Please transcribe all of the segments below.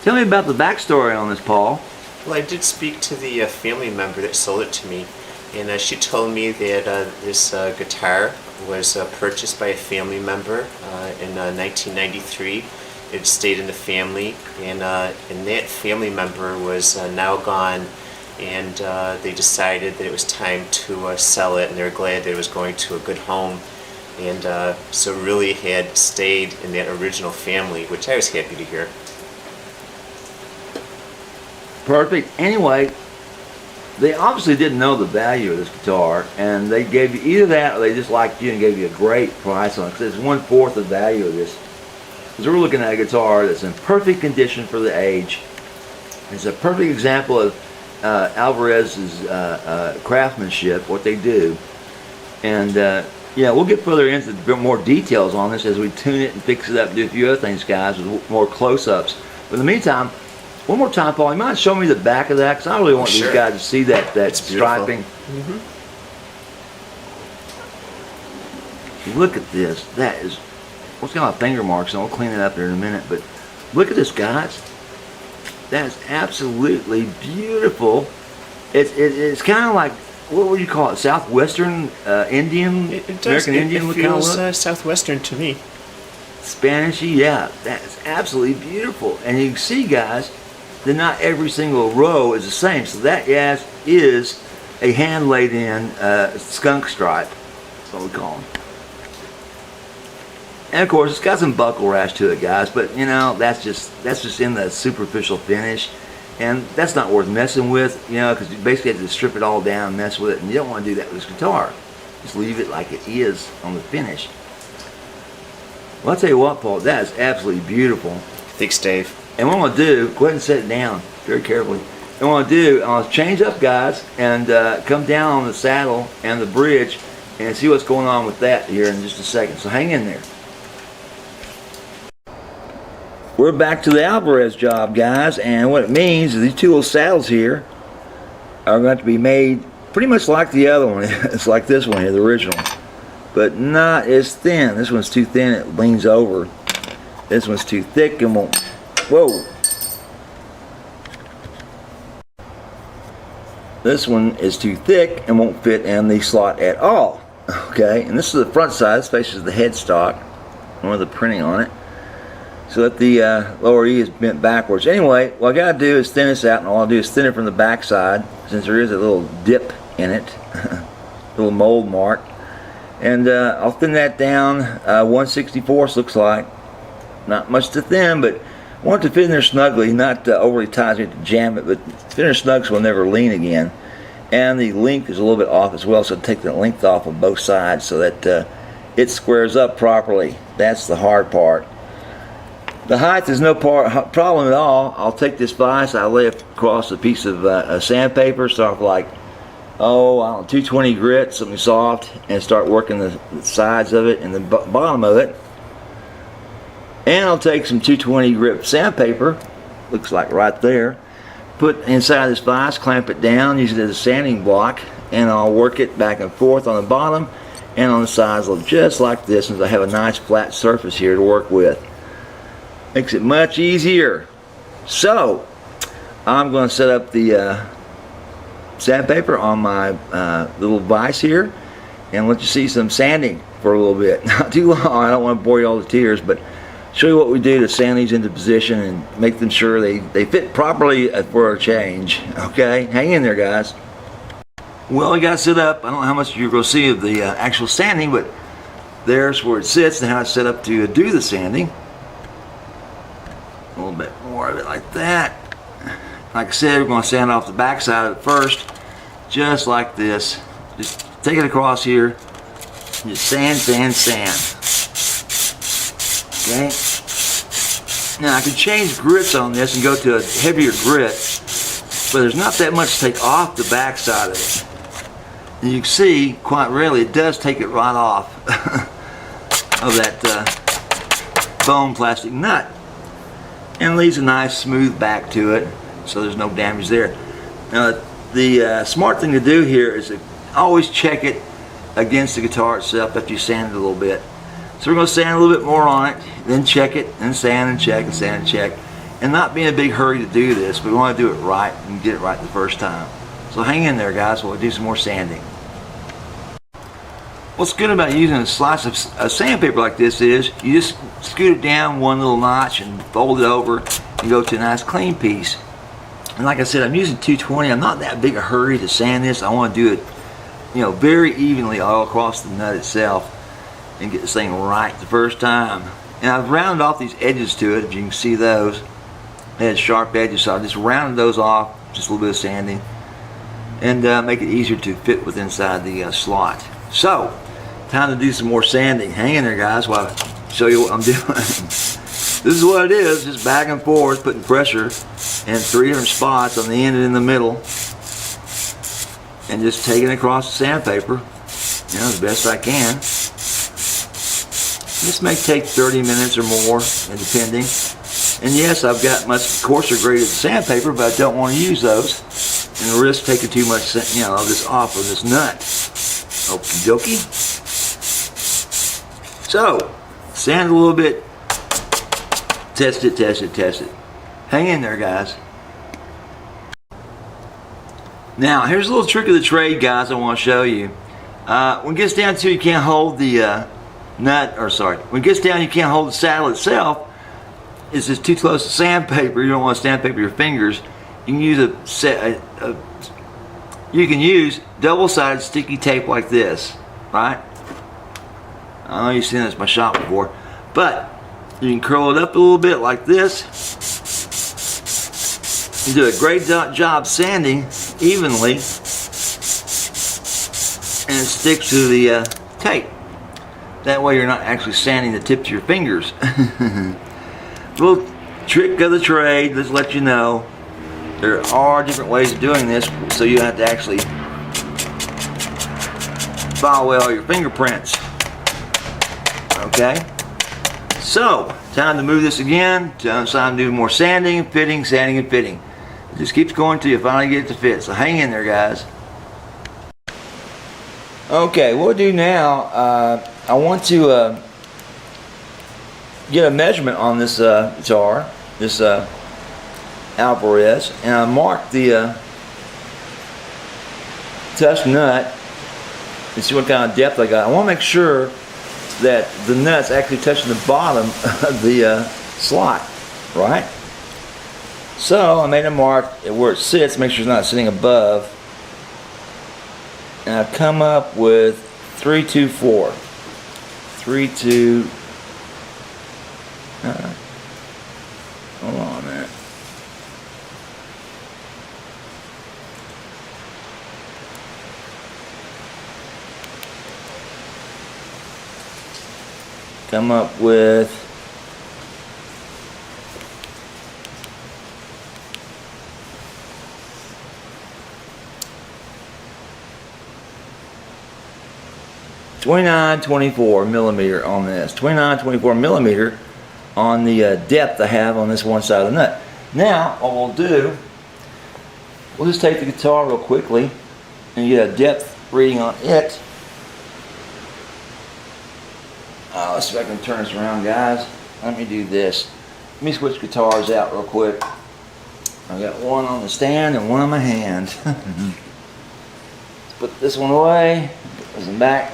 Tell me about the backstory on this, Paul. Well, I did speak to the family member that sold it to me, and she told me that this guitar was purchased by a family member in 1993. It stayed in the family, and that family member was now gone, and they decided that it was time to sell it, and they were glad that it was going to a good home. And so it really had stayed in that original family, which I was happy to hear. Perfect. Anyway, they obviously didn't know the value of this guitar, and they gave you either that or they just liked you and gave you a great price on it, because it's 1/4 the value of this. Because we're looking at a guitar that's in perfect condition for the age. It's a perfect example of Alvarez's craftsmanship, what they do. And yeah, we'll get further into more details on this as we tune it and fix it up and do a few other things, guys, with more close-ups. But in the meantime, one more time, Paul, you mind showing me the back of that? Because I really want these guys to see that striping. Look at this. That is, what's got my finger marks on? I'll clean it up there in a minute. But look at this, guys. That is absolutely beautiful. It's kind of like, what would you call it? Southwestern Indian? American Indian? It feels Southwestern to me. Spanishy, yeah. That is absolutely beautiful. And you can see, guys, that not every single row is the same. So that, yes, is a hand laid in skunk stripe. That's what we call them. And of course, it's got some buckle rash to it, guys. But you know, that's just in the superficial finish, and that's not worth messing with. You know, because you basically have to strip it all down, and mess with it, and you don't want to do that with this guitar. Just leave it like it is on the finish. Well, I'll tell you what, Paul, that is absolutely beautiful. Thanks, Dave. And what I'm going to do, go ahead and set it down very carefully. And what I'm going to do, I'll change up, guys, and come down on the saddle and the bridge and see what's going on with that here in just a second. So hang in there. We're back to the Alvarez job, guys, and what it means is these two little saddles here are going to be made pretty much like the other one. It's like this one here, the original, but not as thin. This one's too thin, it leans over. This one's too thick and won't. Whoa. This one is too thick and won't fit in the slot at all. Okay, and this is the front side. This faces the headstock with the printing on it, so that the lower E is bent backwards. Anyway, what I gotta do is thin this out, and all I'll do is thin it from the back side, since there is a little dip in it, little mold mark. And I'll thin that down 1/64, looks like. Not much to thin, but I want it to fit in there snugly, not overly tight to jam it, but fit in there snug so it'll never lean again. And the length is a little bit off as well, so take the length off of both sides so that it squares up properly. That's the hard part. The height is no problem at all. I'll take this vise, I'll lay it across a piece of sandpaper, start like, oh, I don't know, 220 grit, something soft, and start working the sides of it and the bottom of it. And I'll take some 220 grit sandpaper, looks like right there, put inside this vise, clamp it down, use it as a sanding block, and I'll work it back and forth on the bottom and on the sides just like this, since I have a nice flat surface here to work with. Makes it much easier. So I'm going to set up the sandpaper on my little vise here and let you see some sanding for a little bit. Not too long, I don't want to bore you all to tears, but show you what we do to sand these into position and make them sure they fit properly for a change. Okay, hang in there, guys. Well, I got it set up. I don't know how much you're going to see of the actual sanding, but there's where it sits and how it's set up to do the sanding. A little bit more of it like that. Like I said, we're going to sand off the back side of it first, just like this. Just take it across here, just sand, sand, sand. Okay. Now I can change grits on this and go to a heavier grit, but there's not that much to take off the back side of it. And you can see, quite rarely, it does take it right off of that foam plastic nut, and leaves a nice smooth back to it, so there's no damage there. Now the smart thing to do here is to always check it against the guitar itself after you sand it a little bit. So we're going to sand a little bit more on it, then check it, and sand and check and sand and check. and not be in a big hurry to do this. We want to do it right and get it right the first time. So hang in there, guys, while we do some more sanding. What's good about using a slice of sandpaper like this is you just scoot it down one little notch and fold it over and go to a nice clean piece. And like I said, I'm using 220. I'm not that big a hurry to sand this. I want to do it, you know, very evenly all across the nut itself and get this thing right the first time. And I've rounded off these edges to it, if you can see those. They had sharp edges, so I just rounded those off, just a little bit of sanding, and make it easier to fit with inside the slot. So, time to do some more sanding. Hang in there, guys, while I show you what I'm doing. This is what it is, just back and forth, putting pressure in 3 different spots on the end and in the middle, and just taking it across the sandpaper, you know, as best I can. This may take 30 minutes or more, depending. And yes, I've got much coarser graded sandpaper, but I don't want to use those and risk taking too much, you know, of this off of this nut. Okie dokie. So, sand a little bit. Test it, test it, test it. Hang in there, guys. Now, here's a little trick of the trade, guys, I want to show you. When it gets down to you can't hold the when it gets down you can't hold the saddle itself. It's just too close to sandpaper. You don't want to sandpaper your fingers. You can use double-sided sticky tape like this, right? I know you've seen this in my shop before, but you can curl it up a little bit like this. You do a great job sanding evenly, and it sticks to the tape. That way you're not actually sanding the tips of your fingers. Little trick of the trade, let's let you know. There are different ways of doing this, so you have to actually file away all your fingerprints. Okay? So, time to move this again. Time to do more sanding and fitting, sanding and fitting. It just keeps going till you finally get it to fit. So hang in there, guys. Okay, what we'll do now, I want to get a measurement on this guitar, this Alvarez, and I marked the tusk nut and see what kind of depth I got. I want to make sure that the nut's actually touching the bottom of the slot, right? So I made a mark at where it sits, make sure it's not sitting above, and I've come up with 324. 3-2. Hold on a minute. Come up with 29-24 millimeter on this. 29-24 millimeter on the depth I have on this one side of the nut. Now, what we'll do, we'll just take the guitar real quickly and get a depth reading on it. Let's see if I can turn this around, guys. Let me do this. Let me switch guitars out real quick. I got one on the stand and one on my hand. Let's put this one away, put this one back,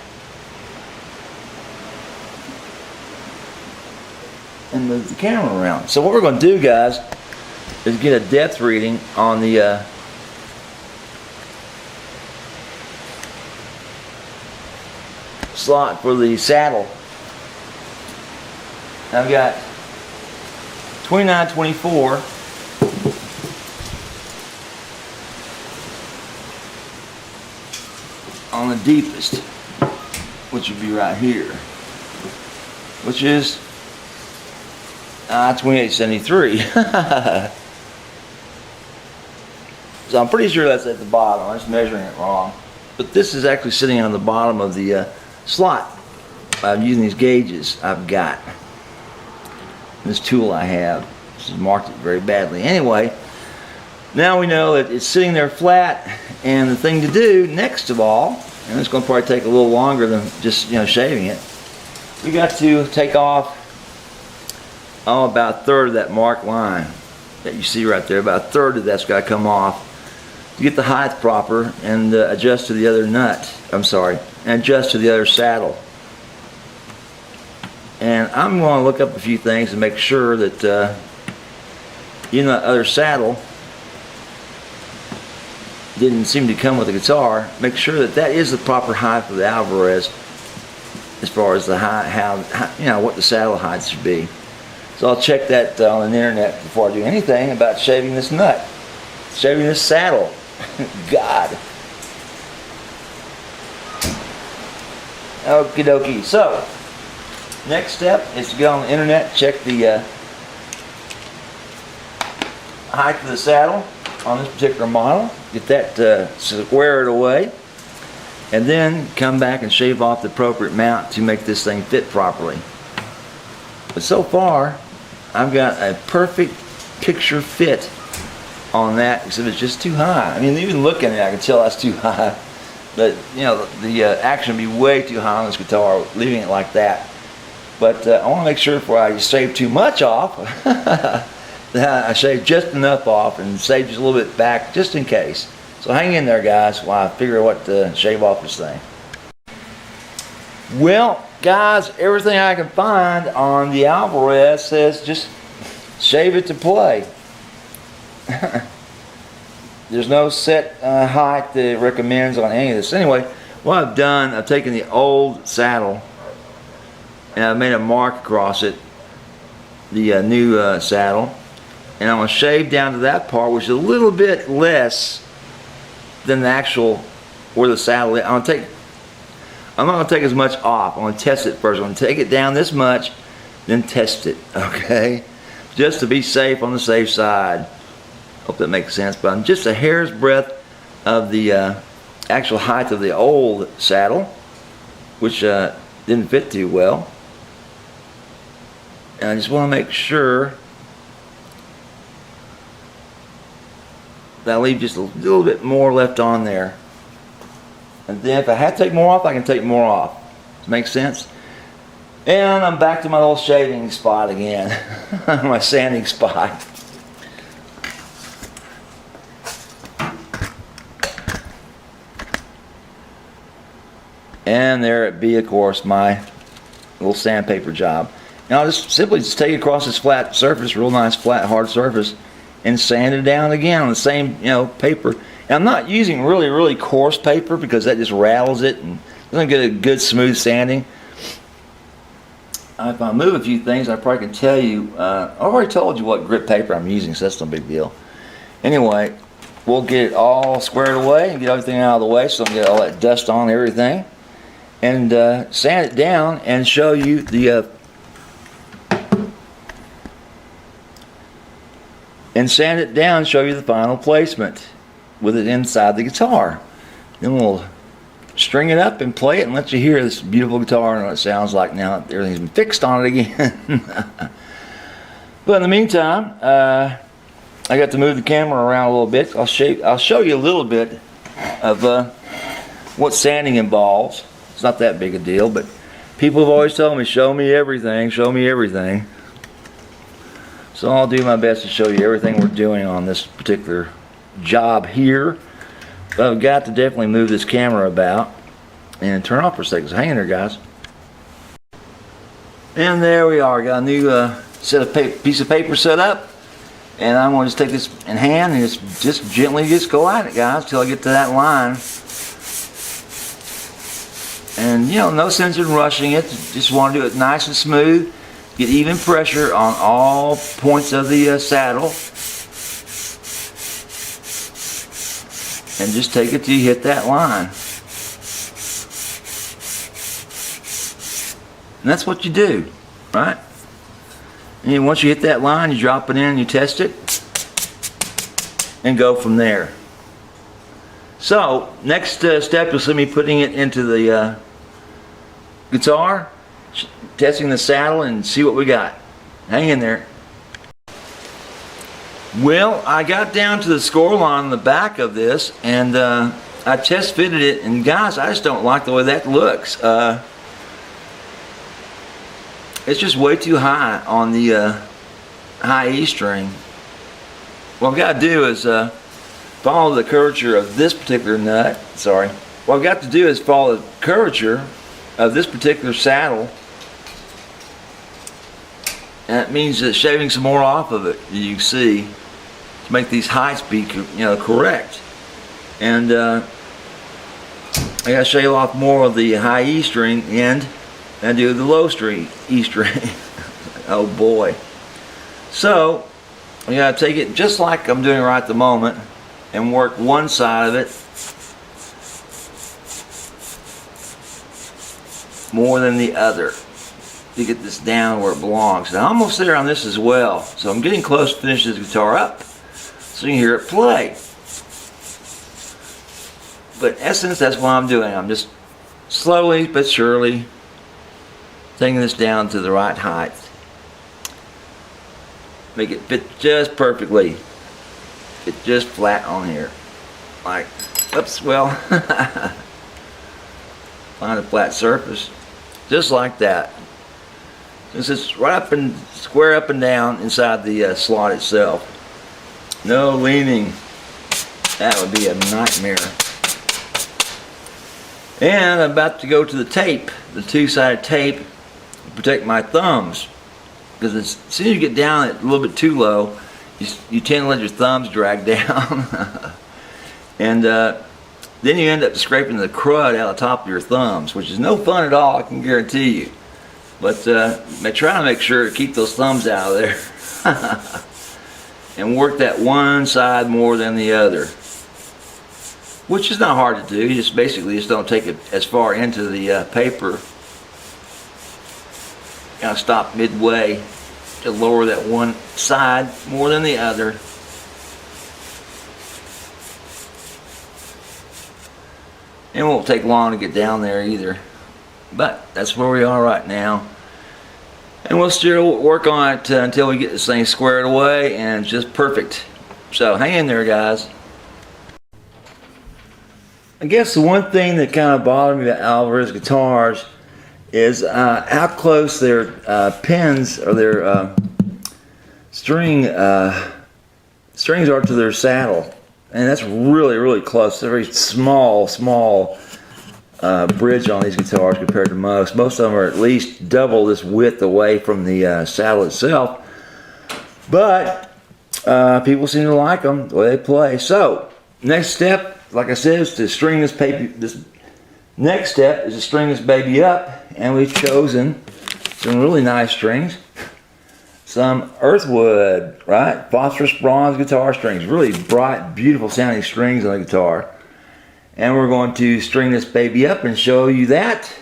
and move the camera around. So what we're going to do, guys, is get a depth reading on the slot for the saddle. I've got 29-24 on the deepest, which would be right here, which is 28-73. So I'm pretty sure that's at the bottom. I'm just measuring it wrong. But this is actually sitting on the bottom of the slot. I'm using these gauges I've got. This tool I have. Just marked it very badly. Anyway, now we know that it's sitting there flat, and the thing to do next of all, and it's going to probably take a little longer than just shaving it, we got to take off about a third of that marked line. that you see right there, about a third of that's got to come off to get the height proper and adjust to the other nut. I'm sorry, and adjust to the other saddle. And I'm going to look up a few things and make sure that even the other saddle didn't seem to come with the guitar. Make sure that that is the proper height for the Alvarez, as far as the height, how you know what the saddle height should be. So I'll check that on the internet before I do anything about shaving this nut, shaving this saddle. God. Okie dokie. So next step is to go on the internet, check the height of the saddle on this particular model, get that squared away, and then come back and shave off the appropriate mount to make this thing fit properly. But so far, I've got a perfect picture fit on that, except it's just too high. I mean, even looking at it, I can tell that's too high. But, you know, the action would be way too high on this guitar, leaving it like that. But I want to make sure before I shave too much off, that I shave just enough off and save just a little bit back, just in case. So hang in there, guys, while I figure what to shave off this thing. Well, guys, everything I can find on the Alvarez says just shave it to play. There's no set height that it recommends on any of this. Anyway, what I've done, I've taken the old saddle and I've made a mark across it, the new saddle, and I'm going to shave down to that part, which is a little bit less than the actual where the saddle is. I'm not going to take as much off. I'm going to test it first. I'm going to take it down this much, then test it, okay? Just to be safe, on the safe side. Hope that makes sense. But I'm just a hair's breadth of the actual height of the old saddle, which didn't fit too well. And I just want to make sure that I leave just a little bit more left on there. And then if I have to take more off, I can take more off. Does it make sense? And I'm back to my little shaving spot again. My sanding spot. And there it be, of course, my little sandpaper job. And I'll just simply take it across this flat surface, real nice flat hard surface, and sand it down again on the same, you know, paper. And I'm not using really coarse paper because that just rattles it and doesn't get a good smooth sanding. If I move a few things, I probably can tell you. I've already told you what grit paper I'm using, so that's no big deal. Anyway, we'll get it all squared away and get everything out of the way so I can get all that dust on everything. And sand it down and show you the final placement with it inside the guitar. Then we'll string it up and play it and let you hear this beautiful guitar and what it sounds like now that everything's been fixed on it again. But in the meantime, I got to move the camera around a little bit. I'll show you a little bit of what sanding involves. It's not that big a deal, but people have always told me, show me everything, show me everything. So I'll do my best to show you everything we're doing on this particular job here. But I've got to definitely move this camera about and turn off for a second. So hang in there, guys. And there we are. Got a new piece of paper set up. And I'm going to just take this in hand and just gently go at it, guys, till I get to that line. And, you know, no sense in rushing it. Just want to do it nice and smooth. Get even pressure on all points of the saddle. And just take it till you hit that line. And that's what you do, right? And then once you hit that line, you drop it in and you test it. And go from there. So, next step, you'll see me putting it into the guitar, testing the saddle, and see what we got. Hang in there. Well, I got down to the score line on the back of this, and I test fitted it, and guys, I just don't like the way that looks. It's just way too high on the high E string. what I've got to do is follow the curvature of this particular nut. Sorry. What I've got to do is follow the curvature of this particular saddle. And that means shaving some more off of it, you can see, to make these heights be, correct. And I got to shave off more of the high E string end and do the low string E string. Oh boy. So I got to take it just like I'm doing right at the moment and work one side of it more than the other to get this down where it belongs. Now I'm almost there on this as well, so I'm getting close to finishing this guitar up so you can hear it play. But in essence, that's what I'm doing. I'm just slowly but surely taking this down to the right height. Make it fit just perfectly. Fit just flat on here. Like, oops, well, find a flat surface. Just like that. This is right up and square up and down inside the slot itself. No leaning. That would be a nightmare. And I'm about to go to the tape, the two-sided tape, to protect my thumbs. Because as soon as you get down a little bit too low, you tend to let your thumbs drag down. And then you end up scraping the crud out of the top of your thumbs, which is no fun at all, I can guarantee you. But try to make sure to keep those thumbs out of there. And work that one side more than the other. Which is not hard to do. You just basically don't take it as far into the paper. Kind of stop midway to lower that one side more than the other. It won't take long to get down there either. But that's where we are right now. And we'll still work on it until we get this thing squared away and it's just perfect. So hang in there, guys. I guess the one thing that kind of bothered me about Alvarez guitars is how close their pins or their strings are to their saddle. And that's really, really close. It's a very small bridge on these guitars compared to most. Most of them are at least double this width away from the saddle itself. But people seem to like them the way they play. So, next step, like I said, is to string this baby. This next step is to string this baby up, and we've chosen some really nice strings. Some earthwood, right? Phosphorus bronze guitar strings. Really bright, beautiful sounding strings on the guitar. And we're going to string this baby up and show you that.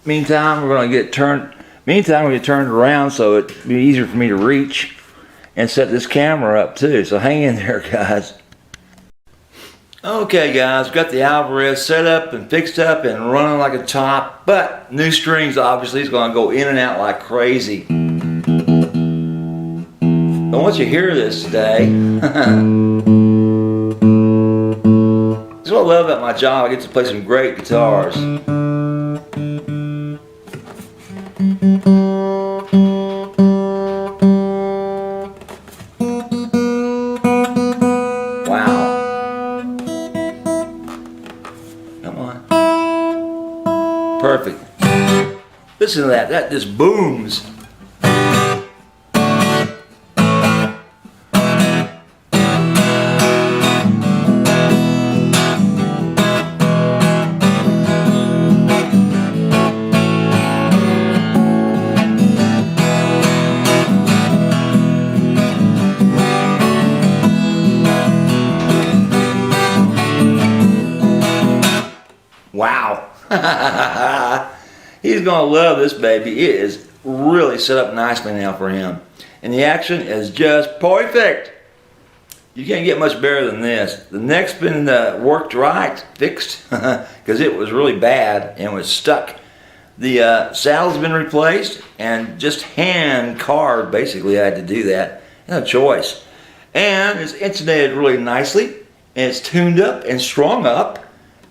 Meantime, we're going to get turned. Meantime, we get turned around so it'd be easier for me to reach and set this camera up too. So hang in there, guys. Okay, guys, we've got the Alvarez set up and fixed up and running like a top. But new strings, obviously, is going to go in and out like crazy. But once you hear this today, that's what I love about my job. I get to play some great guitars. Wow. Come on. Perfect. Listen to that. That just booms. Wow. He's going to love this baby. It is really set up nicely now for him. And the action is just perfect. You can't get much better than this. The neck's been worked right, fixed, because it was really bad and was stuck. The saddle's been replaced and just hand carved, basically. I had to do that. No choice. And it's insulated really nicely. And it's tuned up and strung up.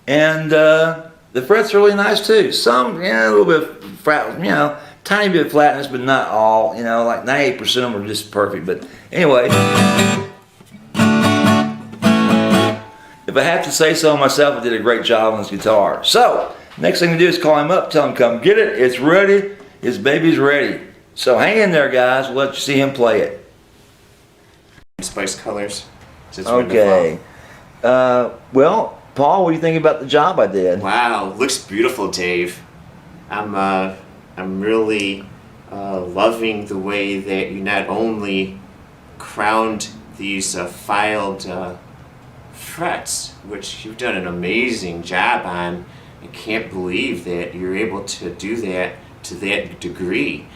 And the frets are really nice too. Some, a little bit of flat, tiny bit of flatness, but not all. Like 98% of them are just perfect. But anyway. if I have to say so myself, I did a great job on this guitar. So, next thing to do is call him up, tell him come get it. It's ready. His baby's ready. So hang in there, guys. We'll let you see him play it. Spice colors. Just Okay. Well, Paul, what do you think about the job I did? Wow, looks beautiful, Dave. I'm really loving the way that you not only crowned these filed frets, which you've done an amazing job on. I can't believe that you're able to do that to that degree.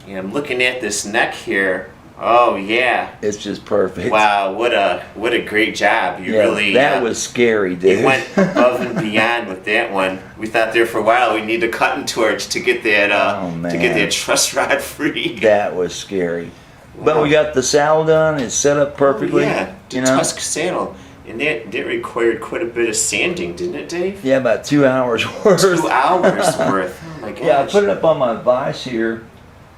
And I'm looking at this neck here. Oh yeah, It's just perfect. wow! What a great job! You Yeah, really that was scary, dude. you went above and beyond with that one. We thought there for a while we need a cutting torch to get that Oh, to get man. that truss rod free. That was scary. But Wow. we got the saddle done. It's set up perfectly. Yeah, the you know. tusk saddle, and that required quite a bit of sanding, didn't it, Dave? Yeah, about 2 hours worth. 2 hours worth. Oh my gosh. Yeah, I put it up on my vise here,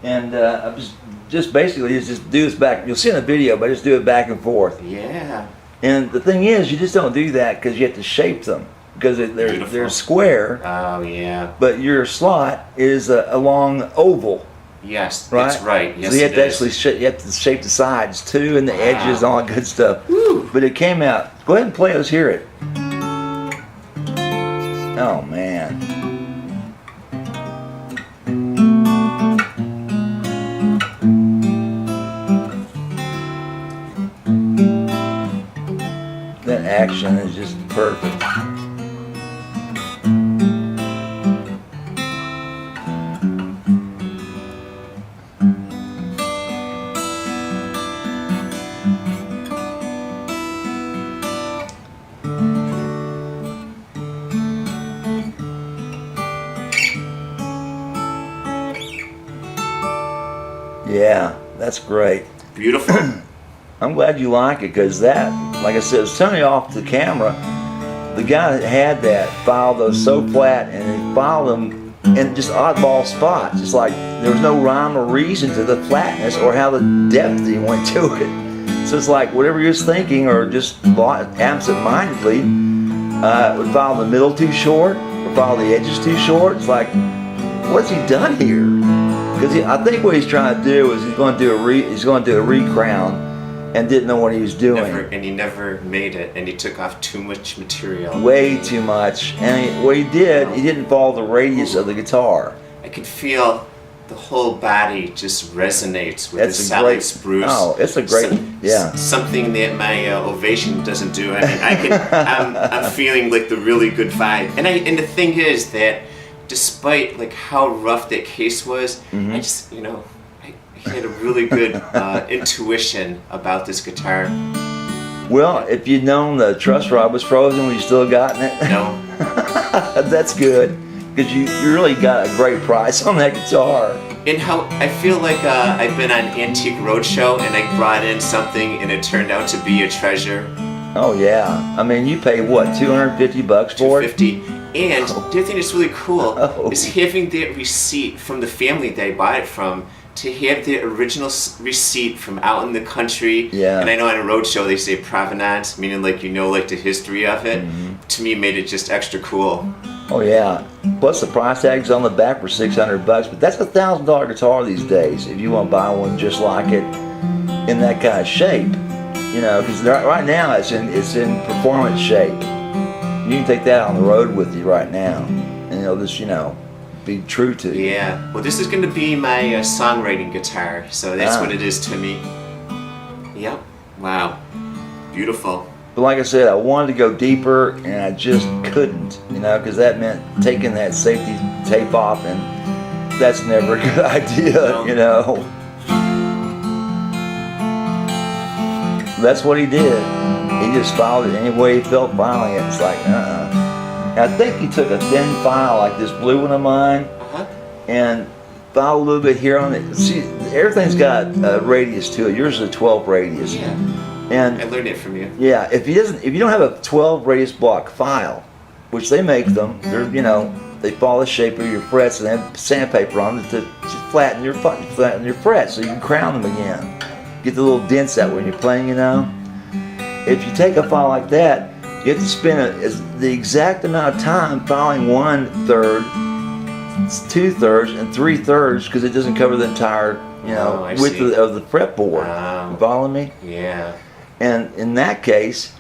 and I was just basically just do this back. You'll see in the video, but I just do it back and forth. Yeah. And the thing is, you just don't do that because you have to shape them because they're Beautiful. square, Oh yeah. but your slot is a long oval, Yes, right? that's right. Yes, so you have it to is. actually you have to shape the sides too, and the edges, Wow. all that good stuff. Woo. But it came out. Go ahead and play. Let's hear it. Oh man. That action is just perfect. Yeah, that's great. Beautiful. I'm glad you like it because that, like I said, was telling you off the camera. The guy that had that filed those so flat, and he filed them in just oddball spots. It's like there was no rhyme or reason to the flatness or how the depth he went to it. So it's like whatever he was thinking, or just absent-mindedly, would file the middle too short or file the edges too short. It's like, what's he done here? Because I think what he's trying to do is he's going to do a recrown, and didn't know what he was doing. And he never made it, and he took off too much material. Way too much. And what he did, he didn't follow the radius of the guitar. I could feel the whole body just resonates with That's the a solid great- spruce. oh, it's a great- yeah. Something that my Ovation doesn't do. I mean, I'm feeling like the really good vibe. And the thing is that despite like how rough that case was, I just, I had a really good intuition about this guitar. Well, if you'd known the truss rod was frozen, would you still gotten it? No. That's good. Because you really got a great price on that guitar. And how I feel like I've been on Antique Roadshow and I brought in something and it turned out to be a treasure. Oh yeah. I mean, you paid what, $250 for it? $250. And the other thing that's really cool Oh. is having that receipt from the family that I bought it from, to have the original receipt from out in the country. Yeah. And I know on a roadshow they say provenance, meaning like like the history of it. To me, it made it just extra cool. Oh yeah. Plus the price tags on the back were $600, but that's a $1,000 guitar these days. If you want to buy one just like it in that kind of shape, because right now it's in performance shape. You can take that on the road with you right now, and it'll just be true to you. Yeah. Well, this is going to be my songwriting guitar, so that's what it is to me. Yep. Wow. Beautiful. But like I said, I wanted to go deeper, and I just couldn't, because that meant taking that safety tape off, and that's never a good idea, No. That's what he did. He just filed it any way he felt filing it. It's like, I think he took a thin file like this blue one of mine, and filed a little bit here on it. See, everything's got a radius to it. Yours is a 12 radius. Yeah. And I learned it from you. yeah, if you don't have a 12 radius block file, which they make them, they're they follow the shape of your frets and they have sandpaper on it to flatten your frets so you can crown them again. Get the little dents out when you're playing, If you take a file like that, You have to spend the exact amount of time filing 1/3, 2/3, and 3/3 because it doesn't cover the entire, I width see. of the fretboard. You follow me? Yeah. And in that case,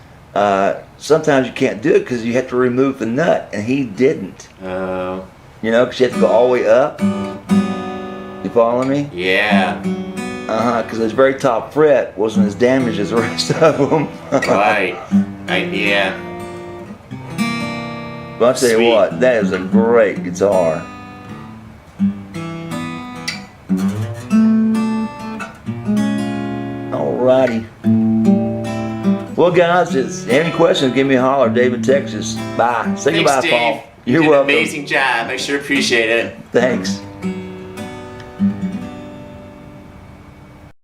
sometimes you can't do it because you have to remove the nut, and he didn't. Oh. Because you have to go all the way up. You follow me? Yeah. Because his very top fret wasn't as damaged as the rest of them. Right. Yeah. But I'll tell you Sweet. what, that is a great guitar. Alrighty. Well, guys, if you have any questions, give me a holler. Dave in Texas. Bye. Say Thanks, goodbye, Dave. Paul. You You're did welcome. an amazing job. I sure appreciate it. Thanks.